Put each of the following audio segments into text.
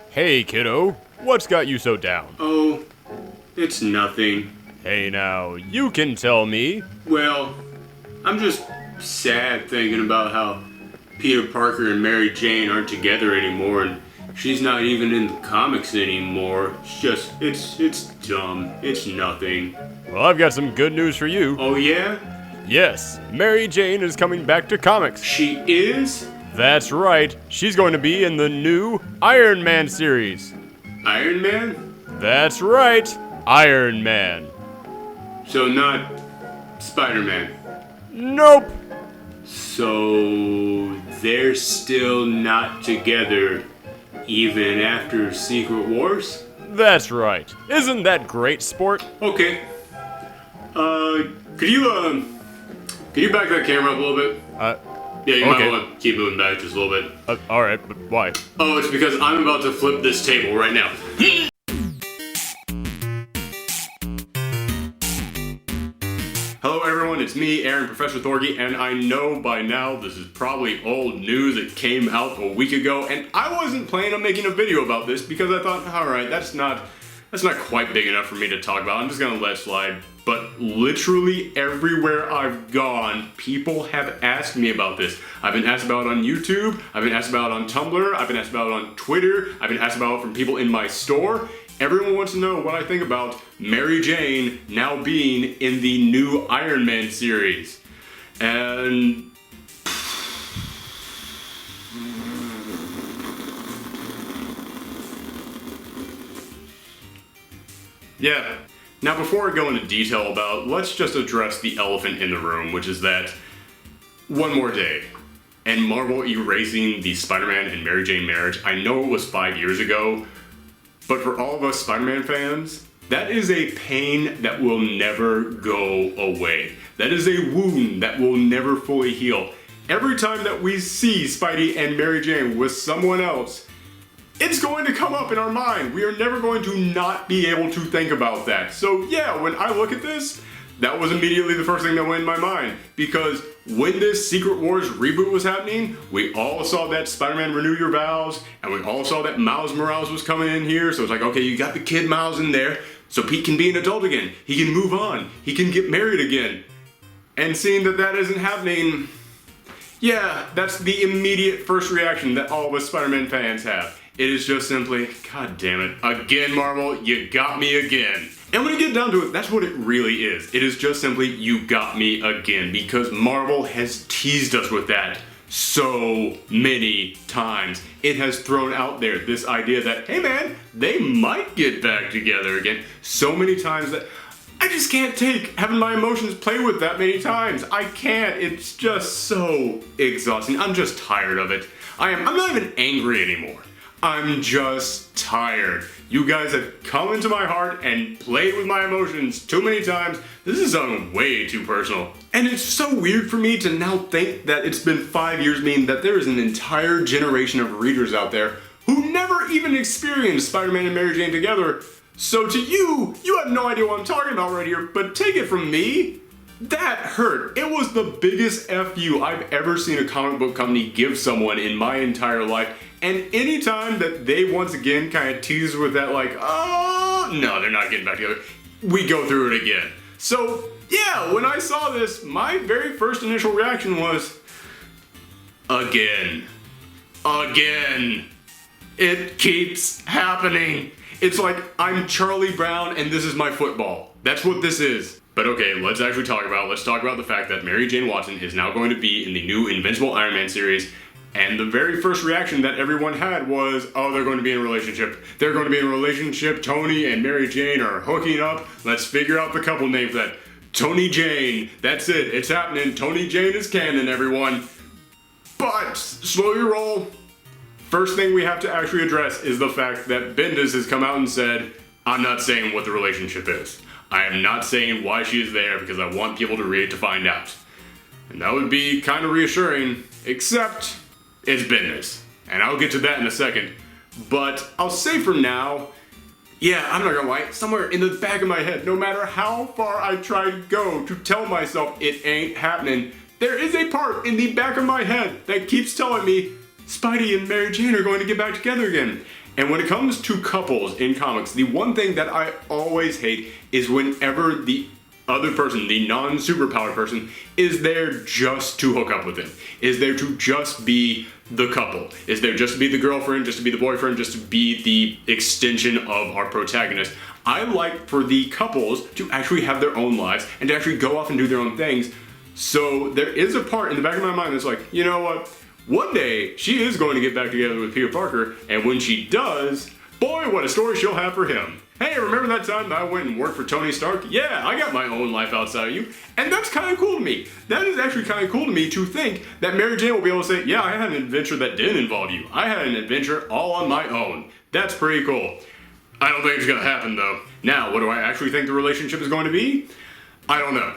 Hey, kiddo. What's got you so down? Oh, it's nothing. Hey now, you can tell me. Well, I'm just sad thinking about how Peter Parker and Mary Jane aren't together anymore, and she's not even in the comics anymore. It's dumb. It's nothing. Well, I've got some good news for you. Oh yeah? Yes, Mary Jane is coming back to comics. She is? That's right. She's going to be in the new Iron Man series. Iron Man? That's right. Iron Man. So not Spider-Man. Nope. So they're still not together even after Secret Wars? That's right. Isn't that great, sport? Okay. Could you back that camera up a little bit? Yeah, you okay. might want to keep moving back just a little bit. Alright, but why? Oh, it's because I'm about to flip this table right now. Hello everyone, it's me, Aaron, Professor Thorgy, and I know by now this is probably old news that came out a week ago, and I wasn't planning on making a video about this because I thought, alright, that's not quite big enough for me to talk about. I'm just gonna let it slide. But literally everywhere I've gone, people have asked me about this. I've been asked about it on YouTube, I've been asked about it on Tumblr, I've been asked about it on Twitter, I've been asked about it from people in my store. Everyone wants to know what I think about Mary Jane now being in the new Iron Man series. And yeah. Now before I go into detail about, let's just address the elephant in the room, which is that one more day, and Marvel erasing the Spider-Man and Mary Jane marriage. I know it was 5 years ago, but for all of us Spider-Man fans, that is a pain that will never go away. That is a wound that will never fully heal. Every time that we see Spidey and Mary Jane with someone else, it's going to come up in our mind. We are never going to not be able to think about that. So yeah, when I look at this, that was immediately the first thing that went in my mind. Because when this Secret Wars reboot was happening, we all saw that Spider-Man Renew Your Vows, and we all saw that Miles Morales was coming in here. So it's like, okay, you got the kid Miles in there, so Pete can be an adult again. He can move on. He can get married again. And seeing that that isn't happening, yeah, that's the immediate first reaction that all of us Spider-Man fans have. It is just simply, God damn it, again Marvel, you got me again. And when you get down to it, that's what it really is. It is just simply, you got me again, because Marvel has teased us with that so many times. It has thrown out there this idea that, hey man, they might get back together again so many times that I just can't take having my emotions play with that many times. I can't. It's just so exhausting. I'm just tired of it. I'm not even angry anymore. I'm just tired. You guys have come into my heart and played with my emotions too many times. This is way too personal. And it's so weird for me to now think that it's been 5 years, meaning that there is an entire generation of readers out there who never even experienced Spider-Man and Mary Jane together. So to you have no idea what I'm talking about right here, but take it from me, that hurt. It was the biggest FU I've ever seen a comic book company give someone in my entire life. And anytime that they once again kind of tease with that like, oh, no, they're not getting back together, we go through it again. So yeah, when I saw this, my very first initial reaction was, again. It keeps happening. It's like I'm Charlie Brown and this is my football. That's what this is. But okay, let's talk about the fact that Mary Jane Watson is now going to be in the new Invincible Iron Man series. And the very first reaction that everyone had was, oh, they're going to be in a relationship. They're going to be in a relationship. Tony and Mary Jane are hooking up. Let's figure out the couple name for that. Tony Jane. That's it. It's happening. Tony Jane is canon, everyone. But, slow your roll. First thing we have to actually address is the fact that Bendis has come out and said, I'm not saying what the relationship is. I am not saying why she is there because I want people to read it to find out. And that would be kind of reassuring, except it's Bendis. And I'll get to that in a second. But I'll say for now, yeah, I'm not gonna lie, somewhere in the back of my head, no matter how far I try to go to tell myself it ain't happening, there is a part in the back of my head that keeps telling me, Spidey and Mary Jane are going to get back together again. And when it comes to couples in comics, the one thing that I always hate is whenever the other person, the non-superpowered person, is there just to hook up with him, is there to just be the couple, is there just to be the girlfriend, just to be the boyfriend, just to be the extension of our protagonist. I like for the couples to actually have their own lives and to actually go off and do their own things. So there is a part in the back of my mind that's like, you know what? One day she is going to get back together with Peter Parker, and when she does, boy, what a story she'll have for him. Hey, remember that time I went and worked for Tony Stark? Yeah, I got my own life outside of you. And that's kind of cool to me. That is actually kind of cool to me to think that Mary Jane will be able to say, yeah, I had an adventure that didn't involve you. I had an adventure all on my own. That's pretty cool. I don't think it's going to happen, though. Now, what do I actually think the relationship is going to be? I don't know.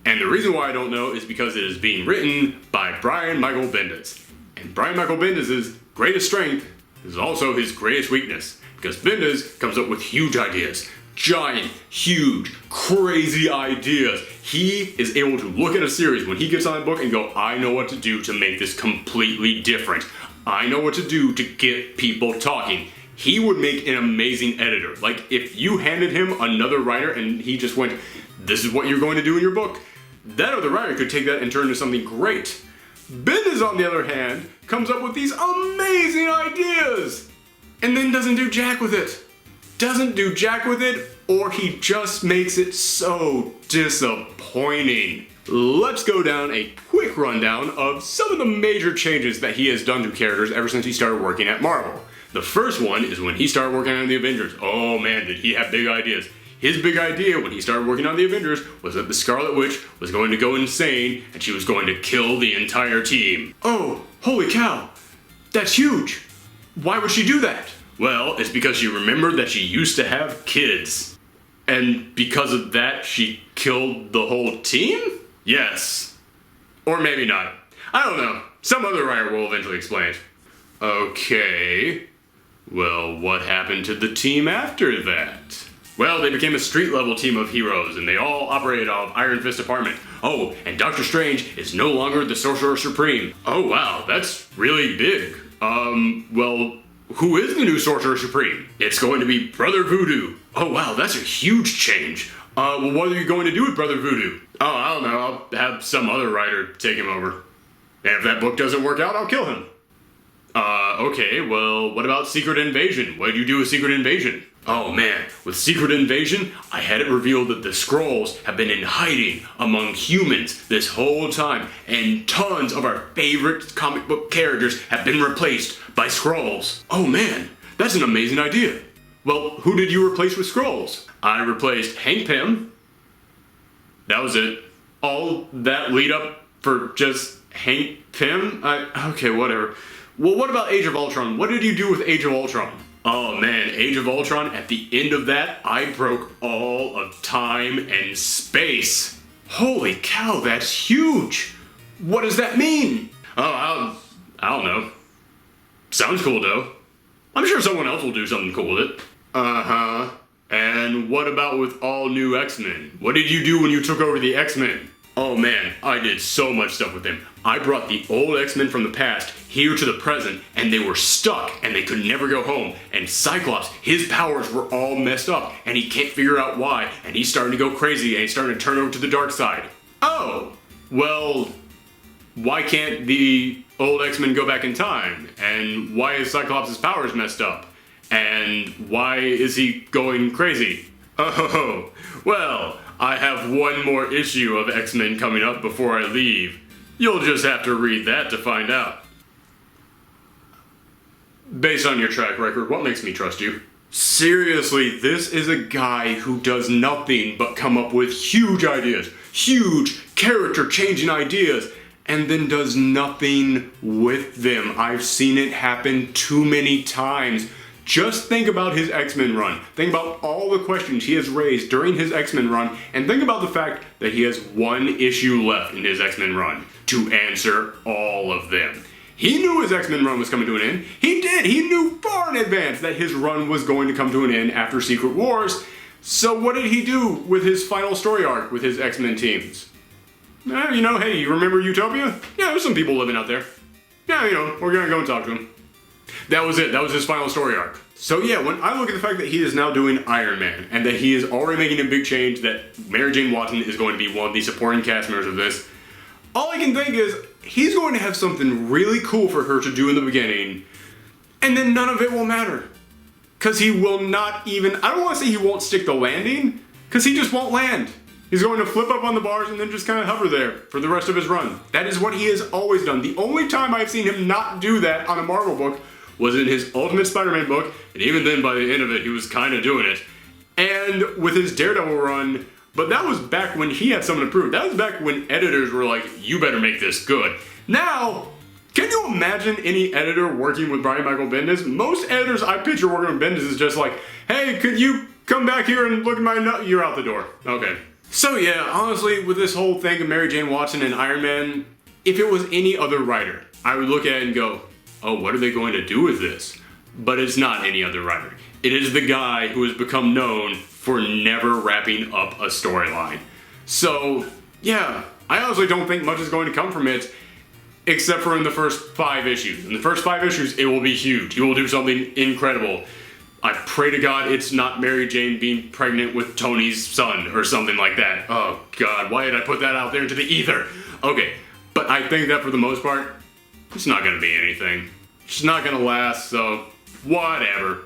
And the reason why I don't know is because it is being written by Brian Michael Bendis. And Brian Michael Bendis' greatest strength is also his greatest weakness. Because Bendis comes up with huge ideas. Giant, huge, crazy ideas. He is able to look at a series when he gets on a book and go, I know what to do to make this completely different. I know what to do to get people talking. He would make an amazing editor. Like, if you handed him another writer and he just went, this is what you're going to do in your book, that other writer could take that and turn it into something great. Bendis, on the other hand, comes up with these amazing ideas and then doesn't do jack with it. Doesn't do jack with it, or he just makes it so disappointing. Let's go down a quick rundown of some of the major changes that he has done to characters ever since he started working at Marvel. The first one is when he started working on the Avengers. Oh man, did he have big ideas. His big idea when he started working on the Avengers was that the Scarlet Witch was going to go insane and she was going to kill the entire team. Oh, holy cow, that's huge. Why would she do that? Well, it's because she remembered that she used to have kids. And because of that, she killed the whole team? Yes. Or maybe not. I don't know. Some other writer will eventually explain it. Okay. Well, what happened to the team after that? Well, they became a street-level team of heroes, and they all operated out of Iron Fist Department. Oh, and Doctor Strange is no longer the Sorcerer Supreme. Oh, wow, that's really big. Well, who is the new Sorcerer Supreme? It's going to be Brother Voodoo. Oh, wow, that's a huge change. Well, what are you going to do with Brother Voodoo? Oh, I don't know, I'll have some other writer take him over. And if that book doesn't work out, I'll kill him. Okay, well, what about Secret Invasion? What did you do with Secret Invasion? Oh man, with Secret Invasion, I had it revealed that the Skrulls have been in hiding among humans this whole time, and tons of our favorite comic book characters have been replaced by Skrulls. Oh man, that's an amazing idea. Well, who did you replace with Skrulls? I replaced Hank Pym. That was it. All that lead up for just Hank Pym? Okay, whatever. Well, what about Age of Ultron? What did you do with Age of Ultron? Oh man, Age of Ultron, at the end of that, I broke all of time and space. Holy cow, that's huge. What does that mean? Oh, I don't know. Sounds cool though. I'm sure someone else will do something cool with it. Uh-huh. And what about with all new X-Men? What did you do when you took over the X-Men? Oh man, I did so much stuff with them. I brought the old X-Men from the past here to the present, and they were stuck, and they could never go home. And Cyclops, his powers were all messed up, and he can't figure out why, and he's starting to go crazy, and he's starting to turn over to the dark side. Oh, well, why can't the old X-Men go back in time? And why is Cyclops' powers messed up? And why is he going crazy? Oh, well, I have one more issue of X-Men coming up before I leave. You'll just have to read that to find out. Based on your track record, what makes me trust you? Seriously, this is a guy who does nothing but come up with huge ideas, huge character-changing ideas, and then does nothing with them. I've seen it happen too many times. Just think about his X-Men run. Think about all the questions he has raised during his X-Men run, and think about the fact that he has one issue left in his X-Men run to answer all of them. He knew his X-Men run was coming to an end. He did. He knew far in advance that his run was going to come to an end after Secret Wars. So what did he do with his final story arc with his X-Men teams? Hey, you remember Utopia? Yeah, there's some people living out there. yeah, we're gonna go and talk to him. That was it. That was his final story arc. So yeah, when I look at the fact that he is now doing Iron Man, and that he is already making a big change, that Mary Jane Watson is going to be one of the supporting cast members of this, all I can think is, he's going to have something really cool for her to do in the beginning, and then none of it will matter. Because he will not even, I don't want to say he won't stick the landing, because he just won't land. He's going to flip up on the bars and then just kind of hover there for the rest of his run. That is what he has always done. The only time I've seen him not do that on a Marvel book was in his Ultimate Spider-Man book, and even then by the end of it he was kind of doing it. And with his Daredevil run, but that was back when he had someone to prove. That was back when editors were like, you better make this good. Now, can you imagine any editor working with Brian Michael Bendis? Most editors I picture working with Bendis is just like, hey, could you come back here and look at my nut? You're out the door. Okay. So yeah, honestly, with this whole thing of Mary Jane Watson and Iron Man, if it was any other writer, I would look at it and go, oh, what are they going to do with this? But it's not any other writer. It is the guy who has become known for never wrapping up a storyline. So, yeah, I honestly don't think much is going to come from it, except for in the first 5 issues. In the first 5 issues, it will be huge. He will do something incredible. I pray to God it's not Mary Jane being pregnant with Tony's son or something like that. Oh God, why did I put that out there into the ether? Okay, but I think that for the most part, it's not gonna be anything. It's not gonna last, so whatever.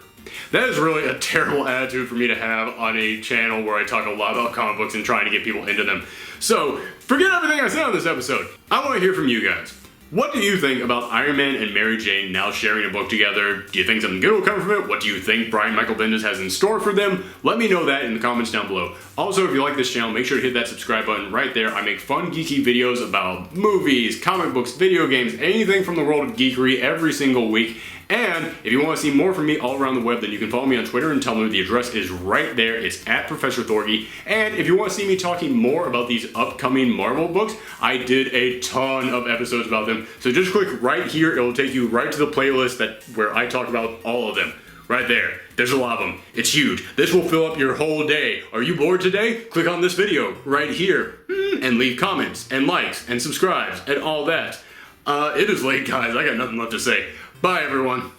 That is really a terrible attitude for me to have on a channel where I talk a lot about comic books and trying to get people into them. So, forget everything I said on this episode. I want to hear from you guys. What do you think about Iron Man and Mary Jane now sharing a book together? Do you think something good will come from it? What do you think Brian Michael Bendis has in store for them? Let me know that in the comments down below. Also, if you like this channel, make sure to hit that subscribe button right there. I make fun, geeky videos about movies, comic books, video games, anything from the world of geekery every single week. And if you want to see more from me all around the web, then you can follow me on Twitter and tell me the address is right there. It's at Professor Thorgy. And if you want to see me talking more about these upcoming Marvel books, I did a ton of episodes about them. So just click right here. It will take you right to the playlist where I talk about all of them. Right there. There's a lot of them. It's huge. This will fill up your whole day. Are you bored today? Click on this video right here and leave comments and likes and subscribes and all that. It is late, guys. I got nothing left to say. Bye, everyone.